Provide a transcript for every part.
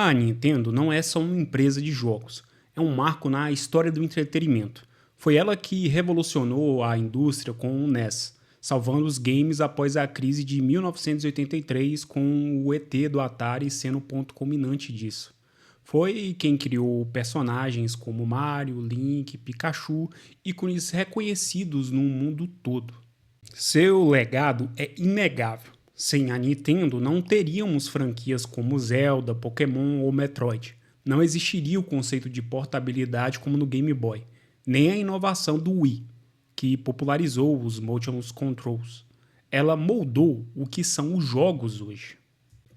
A Nintendo não é só uma empresa de jogos, é um marco na história do entretenimento. Foi ela que revolucionou a indústria com o NES, salvando os games após a crise de 1983, com o ET do Atari sendo o ponto culminante disso. Foi quem criou personagens como Mario, Link, Pikachu, ícones reconhecidos no mundo todo. Seu legado é inegável. Sem a Nintendo, não teríamos franquias como Zelda, Pokémon ou Metroid. Não existiria o conceito de portabilidade como no Game Boy, nem a inovação do Wii, que popularizou os motion controls. Ela moldou o que são os jogos hoje.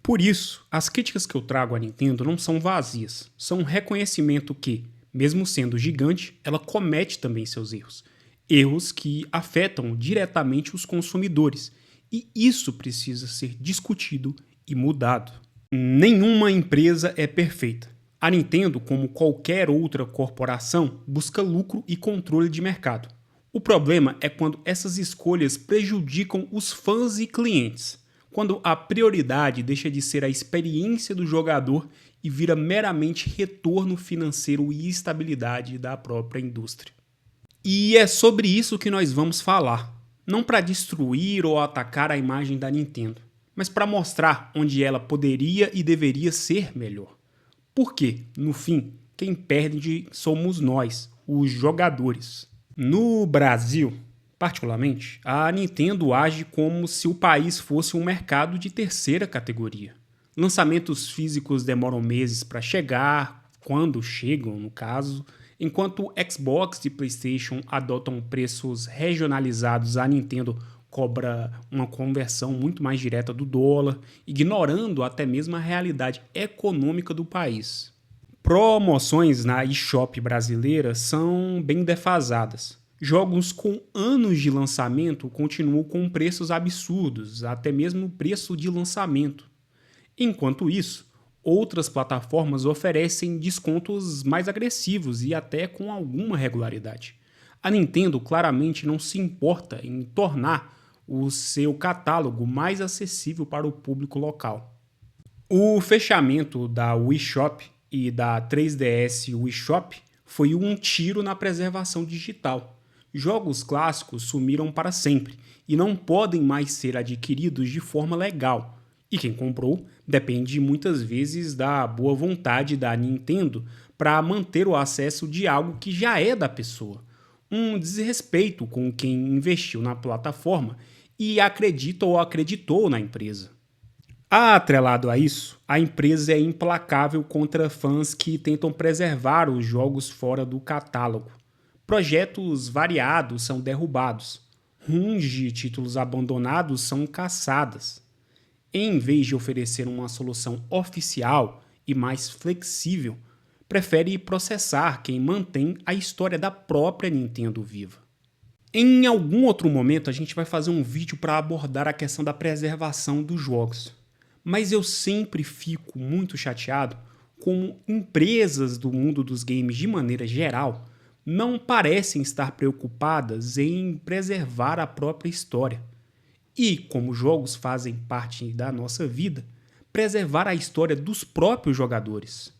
Por isso, as críticas que eu trago à Nintendo não são vazias, são um reconhecimento que, mesmo sendo gigante, ela comete também seus erros. Erros que afetam diretamente os consumidores, e isso precisa ser discutido e mudado. Nenhuma empresa é perfeita. A Nintendo, como qualquer outra corporação, busca lucro e controle de mercado. O problema é quando essas escolhas prejudicam os fãs e clientes, quando a prioridade deixa de ser a experiência do jogador e vira meramente retorno financeiro e estabilidade da própria indústria. E é sobre isso que nós vamos falar. Não para destruir ou atacar a imagem da Nintendo, mas para mostrar onde ela poderia e deveria ser melhor. Porque, no fim, quem perde somos nós, os jogadores. No Brasil, particularmente, a Nintendo age como se o país fosse um mercado de terceira categoria. Lançamentos físicos demoram meses para chegar, quando chegam, no caso, enquanto Xbox e PlayStation adotam preços regionalizados, a Nintendo cobra uma conversão muito mais direta do dólar, ignorando até mesmo a realidade econômica do país. Promoções na eShop brasileira são bem defasadas. Jogos com anos de lançamento continuam com preços absurdos, até mesmo o preço de lançamento. Enquanto isso, outras plataformas oferecem descontos mais agressivos e até com alguma regularidade. A Nintendo claramente não se importa em tornar o seu catálogo mais acessível para o público local. O fechamento da Wii Shop e da 3DS Wii Shop foi um tiro na preservação digital. Jogos clássicos sumiram para sempre e não podem mais ser adquiridos de forma legal. E quem comprou depende muitas vezes da boa vontade da Nintendo para manter o acesso de algo que já é da pessoa. Um desrespeito com quem investiu na plataforma e acredita ou acreditou na empresa. Atrelado a isso, a empresa é implacável contra fãs que tentam preservar os jogos fora do catálogo. Projetos variados são derrubados, runs de títulos abandonados são caçadas. Em vez de oferecer uma solução oficial e mais flexível, prefere processar quem mantém a história da própria Nintendo viva. Em algum outro momento a gente vai fazer um vídeo para abordar a questão da preservação dos jogos, mas eu sempre fico muito chateado como empresas do mundo dos games de maneira geral não parecem estar preocupadas em preservar a própria história. E, como jogos fazem parte da nossa vida, preservar a história dos próprios jogadores.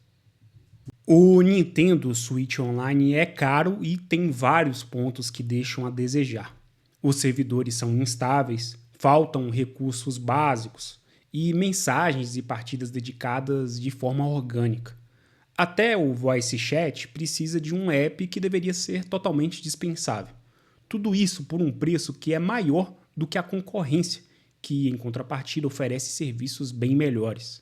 O Nintendo Switch Online é caro e tem vários pontos que deixam a desejar. Os servidores são instáveis, faltam recursos básicos e mensagens e partidas dedicadas de forma orgânica. Até o Voice Chat precisa de um app que deveria ser totalmente dispensável. Tudo isso por um preço que é maior do que a concorrência, que em contrapartida oferece serviços bem melhores.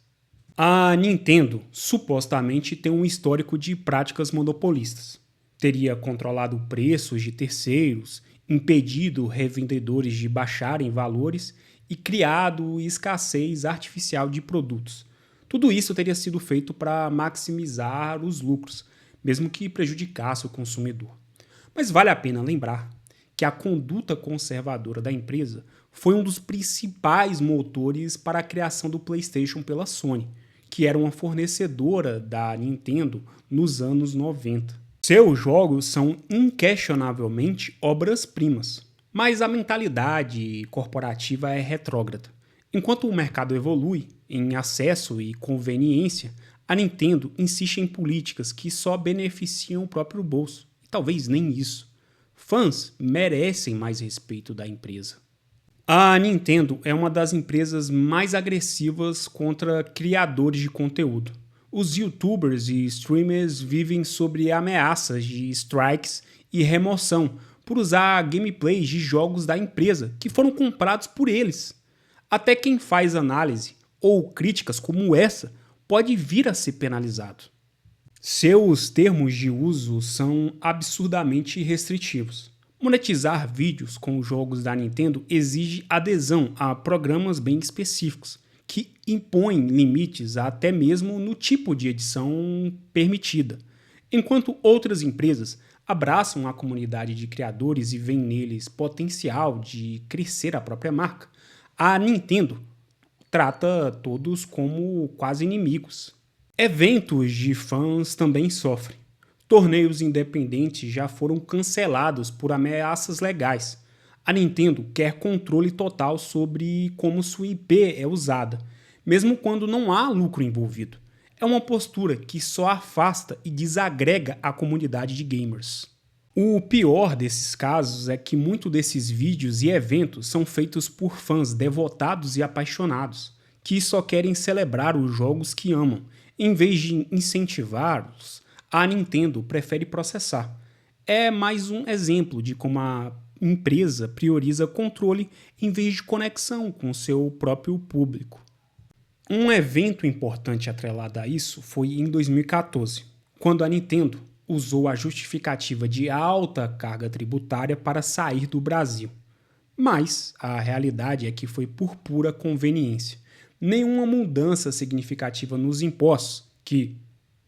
A Nintendo supostamente tem um histórico de práticas monopolistas. Teria controlado preços de terceiros, impedido revendedores de baixarem valores e criado escassez artificial de produtos. Tudo isso teria sido feito para maximizar os lucros, mesmo que prejudicasse o consumidor. Mas vale a pena lembrar que a conduta conservadora da empresa foi um dos principais motores para a criação do PlayStation pela Sony, que era uma fornecedora da Nintendo nos anos 90. Seus jogos são inquestionavelmente obras-primas, mas a mentalidade corporativa é retrógrada. Enquanto o mercado evolui em acesso e conveniência, A Nintendo insiste em políticas que só beneficiam o próprio bolso, e talvez nem isso. Fãs merecem mais respeito da empresa. A Nintendo é uma das empresas mais agressivas contra criadores de conteúdo. Os YouTubers e streamers vivem sob ameaças de strikes e remoção por usar gameplays de jogos da empresa que foram comprados por eles. Até quem faz análise ou críticas como essa pode vir a ser penalizado. Seus termos de uso são absurdamente restritivos. Monetizar vídeos com jogos da Nintendo exige adesão a programas bem específicos, que impõem limites até mesmo no tipo de edição permitida. Enquanto outras empresas abraçam a comunidade de criadores e veem neles potencial de crescer a própria marca, a Nintendo trata todos como quase inimigos. Eventos de fãs também sofrem. Torneios independentes já foram cancelados por ameaças legais. A Nintendo quer controle total sobre como sua IP é usada, mesmo quando não há lucro envolvido. É uma postura que só afasta e desagrega a comunidade de gamers. O pior desses casos é que muitos desses vídeos e eventos são feitos por fãs devotados e apaixonados, que só querem celebrar os jogos que amam. Em vez de incentivá-los, a Nintendo prefere processar. É mais um exemplo de como a empresa prioriza controle em vez de conexão com seu próprio público. Um evento importante atrelado a isso foi em 2014, quando a Nintendo usou a justificativa de alta carga tributária para sair do Brasil. Mas a realidade é que foi por pura conveniência. Nenhuma mudança significativa nos impostos, que,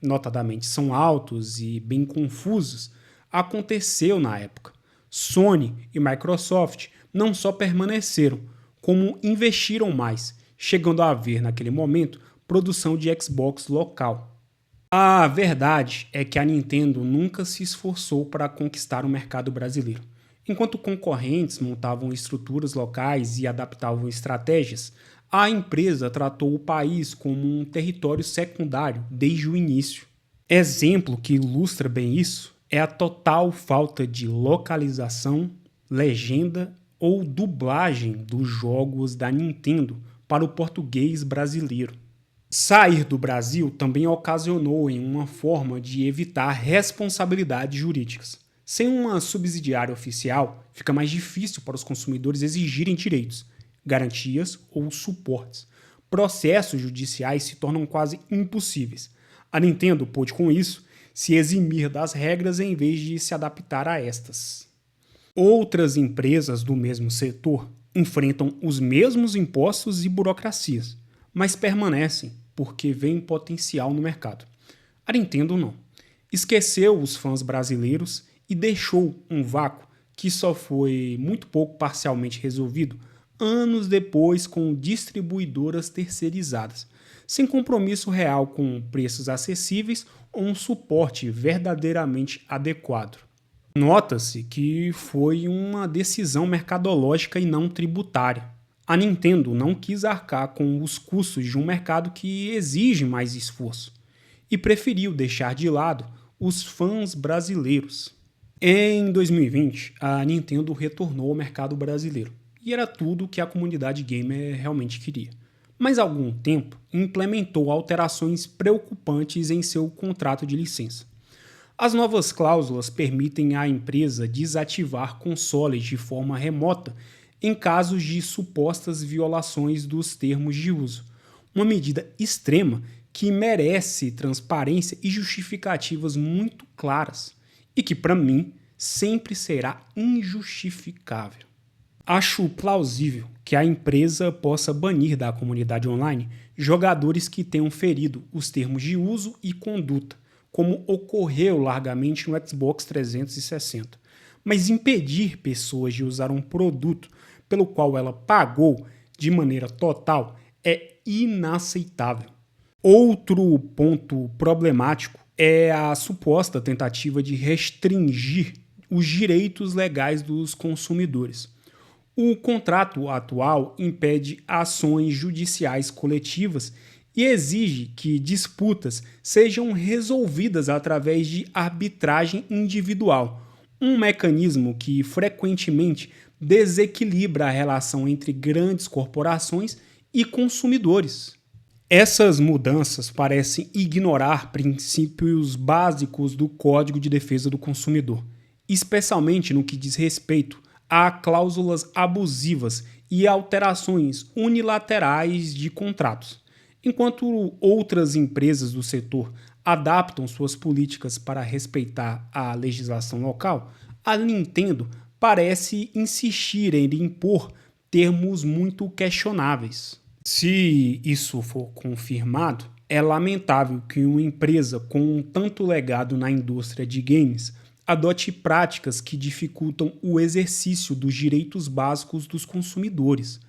notadamente, são altos e bem confusos, aconteceu na época. Sony e Microsoft não só permaneceram, como investiram mais, chegando a haver, naquele momento, produção de Xbox local. A verdade é que a Nintendo nunca se esforçou para conquistar o mercado brasileiro. Enquanto concorrentes montavam estruturas locais e adaptavam estratégias, a empresa tratou o país como um território secundário desde o início. Exemplo que ilustra bem isso é a total falta de localização, legenda ou dublagem dos jogos da Nintendo para o português brasileiro. Sair do Brasil também ocasionou em uma forma de evitar responsabilidades jurídicas. Sem uma subsidiária oficial, fica mais difícil para os consumidores exigirem direitos, garantias ou suportes. Processos judiciais se tornam quase impossíveis. A Nintendo pôde, com isso, se eximir das regras em vez de se adaptar a estas. Outras empresas do mesmo setor enfrentam os mesmos impostos e burocracias, mas permanecem porque veem potencial no mercado. A Nintendo não. Esqueceu os fãs brasileiros e deixou um vácuo que só foi muito pouco parcialmente resolvido anos depois com distribuidoras terceirizadas, sem compromisso real com preços acessíveis ou um suporte verdadeiramente adequado. Nota-se que foi uma decisão mercadológica e não tributária. A Nintendo não quis arcar com os custos de um mercado que exige mais esforço e preferiu deixar de lado os fãs brasileiros. Em 2020, a Nintendo retornou ao mercado brasileiro e era tudo o que a comunidade gamer realmente queria. Mas há algum tempo implementou alterações preocupantes em seu contrato de licença. As novas cláusulas permitem à empresa desativar consoles de forma remota em casos de supostas violações dos termos de uso, uma medida extrema que merece transparência e justificativas muito claras e que, para mim, sempre será injustificável. Acho plausível que a empresa possa banir da comunidade online jogadores que tenham ferido os termos de uso e conduta, como ocorreu largamente no Xbox 360, mas impedir pessoas de usar um produto pelo qual ela pagou de maneira total é inaceitável. Outro ponto problemático é a suposta tentativa de restringir os direitos legais dos consumidores. O contrato atual impede ações judiciais coletivas e exige que disputas sejam resolvidas através de arbitragem individual, um mecanismo que frequentemente desequilibra a relação entre grandes corporações e consumidores. Essas mudanças parecem ignorar princípios básicos do Código de Defesa do Consumidor, especialmente no que diz respeito a cláusulas abusivas e alterações unilaterais de contratos. Enquanto outras empresas do setor adaptam suas políticas para respeitar a legislação local, a Nintendo parece insistir em impor termos muito questionáveis. Se isso for confirmado, é lamentável que uma empresa com tanto legado na indústria de games adote práticas que dificultam o exercício dos direitos básicos dos consumidores.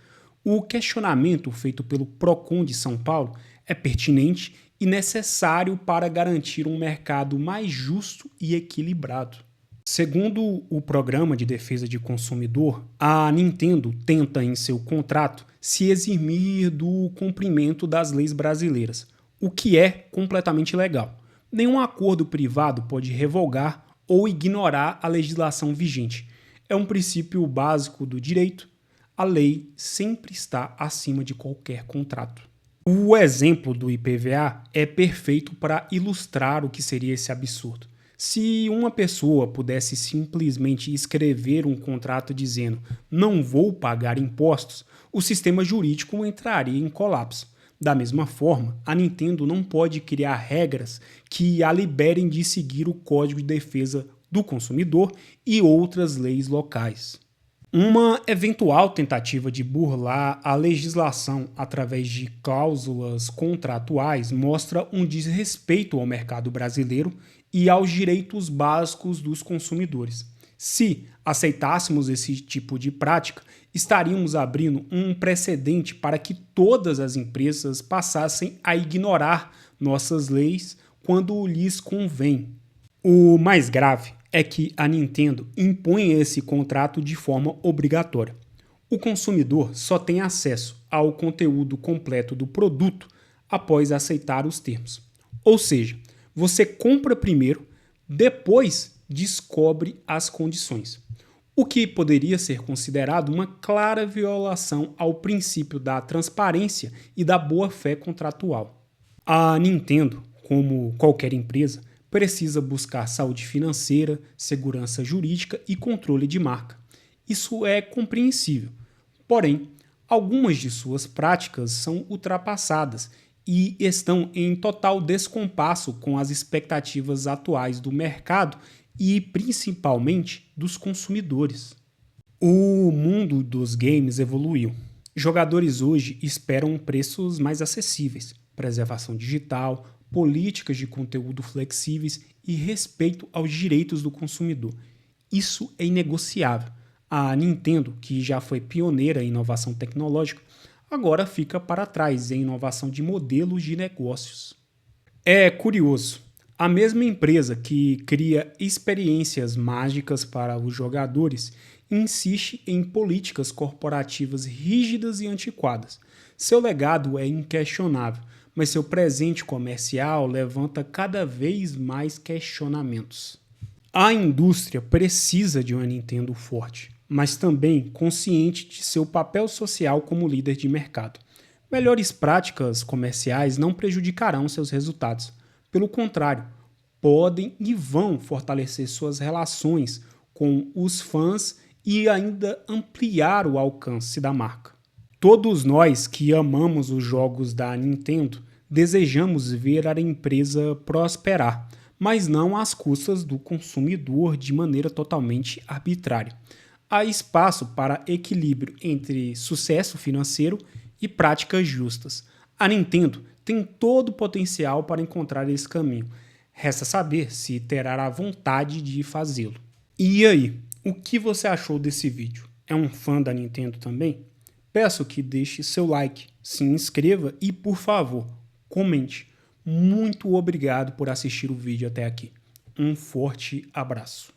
O questionamento feito pelo Procon de São Paulo é pertinente e necessário para garantir um mercado mais justo e equilibrado. Segundo o Programa de Defesa de Consumidor, a Nintendo tenta em seu contrato se eximir do cumprimento das leis brasileiras, o que é completamente ilegal. Nenhum acordo privado pode revogar ou ignorar a legislação vigente. É um princípio básico do direito. A lei sempre está acima de qualquer contrato. O exemplo do IPVA é perfeito para ilustrar o que seria esse absurdo. Se uma pessoa pudesse simplesmente escrever um contrato dizendo "não vou pagar impostos", o sistema jurídico entraria em colapso. Da mesma forma, a Nintendo não pode criar regras que a liberem de seguir o Código de Defesa do Consumidor e outras leis locais. Uma eventual tentativa de burlar a legislação através de cláusulas contratuais mostra um desrespeito ao mercado brasileiro e aos direitos básicos dos consumidores. Se aceitássemos esse tipo de prática, estaríamos abrindo um precedente para que todas as empresas passassem a ignorar nossas leis quando lhes convém. O mais grave é que a Nintendo impõe esse contrato de forma obrigatória. O consumidor só tem acesso ao conteúdo completo do produto após aceitar os termos. Ou seja, você compra primeiro, depois descobre as condições, o que poderia ser considerado uma clara violação ao princípio da transparência e da boa-fé contratual. A Nintendo, como qualquer empresa, precisa buscar saúde financeira, segurança jurídica e controle de marca. Isso é compreensível. Porém, algumas de suas práticas são ultrapassadas e estão em total descompasso com as expectativas atuais do mercado e, principalmente, dos consumidores. O mundo dos games evoluiu. Jogadores hoje esperam preços mais acessíveis, preservação digital, políticas de conteúdo flexíveis e respeito aos direitos do consumidor. Isso é inegociável. A Nintendo, que já foi pioneira em inovação tecnológica, agora fica para trás em inovação de modelos de negócios. É curioso, a mesma empresa que cria experiências mágicas para os jogadores insiste em políticas corporativas rígidas e antiquadas. Seu legado é inquestionável, mas seu presente comercial levanta cada vez mais questionamentos. A indústria precisa de uma Nintendo forte, mas também consciente de seu papel social como líder de mercado. Melhores práticas comerciais não prejudicarão seus resultados. Pelo contrário, podem e vão fortalecer suas relações com os fãs e ainda ampliar o alcance da marca. Todos nós que amamos os jogos da Nintendo desejamos ver a empresa prosperar, mas não às custas do consumidor de maneira totalmente arbitrária. Há espaço para equilíbrio entre sucesso financeiro e práticas justas. A Nintendo tem todo o potencial para encontrar esse caminho. Resta saber se terá a vontade de fazê-lo. E aí, o que você achou desse vídeo? É um fã da Nintendo também? Peço que deixe seu like, se inscreva e, por favor, comente. Muito obrigado por assistir o vídeo até aqui. Um forte abraço.